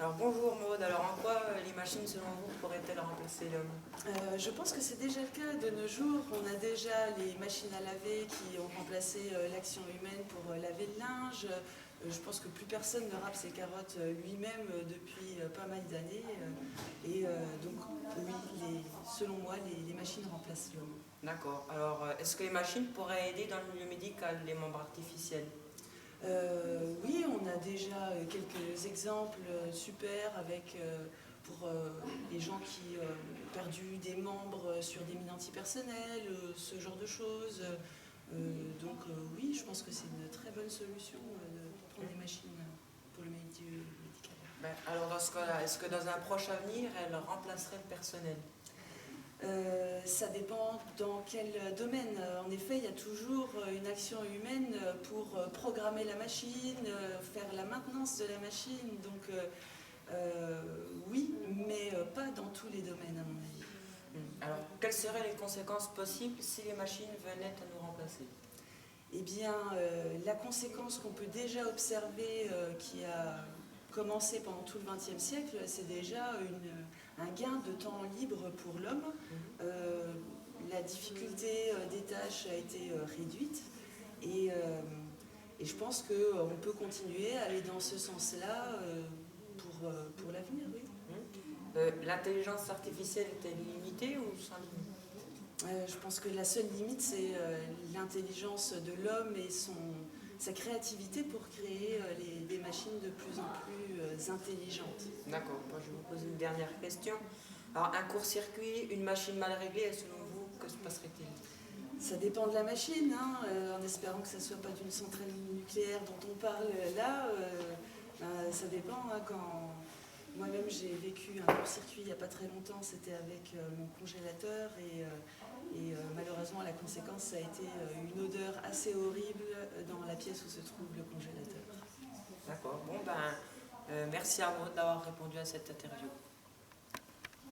Alors bonjour Maud, alors en quoi les machines selon vous pourraient-elles remplacer l'homme? Je pense que c'est déjà le cas de nos jours. On a déjà les machines à laver qui ont remplacé l'action humaine pour laver le linge. Je pense que plus personne ne râpe ses carottes lui-même depuis pas mal d'années. Donc oui, selon moi, les machines remplacent l'homme. D'accord, alors est-ce que les machines pourraient aider dans le milieu médical, les membres artificiels? Oui, on a déjà quelques exemples super pour les gens qui ont perdu des membres sur des mines antipersonnelles, ce genre de choses. Oui, je pense que c'est une très bonne solution de prendre des machines pour le milieu médical. Alors dans ce cas-là, est-ce que dans un proche avenir, elles remplaceraient le personnel? Ça dépend dans quel domaine. En effet, il y a toujours une action humaine pour programmer la machine, faire la maintenance de la machine. Donc oui, mais pas dans tous les domaines à mon avis. Alors, quelles seraient les conséquences possibles si les machines venaient à nous remplacer? Eh bien, la conséquence qu'on peut déjà observer, qui a commencé pendant tout le XXe siècle, c'est déjà un gain de temps libre pour l'homme. La difficulté des tâches a été réduite et je pense qu'on peut continuer à aller dans ce sens-là pour l'avenir, oui. L'intelligence artificielle est-elle limitée ou sans limite? Je pense que la seule limite, c'est l'intelligence de l'homme et sa créativité pour créer des machines de plus en plus intelligentes. D'accord, moi je vais vous poser une dernière question. Alors, un court-circuit, une machine mal réglée, selon vous, que se passerait-il? Ça dépend de la machine, hein, en espérant que ça ne soit pas d'une centrale nucléaire dont on parle là. Ça dépend. Hein, quand moi-même j'ai vécu un court-circuit il n'y a pas très longtemps, c'était avec mon congélateur et malheureusement la conséquence ça a été une odeur assez horrible dans la pièce où se trouve le congélateur. D'accord, bon merci à vous d'avoir répondu à cette interview.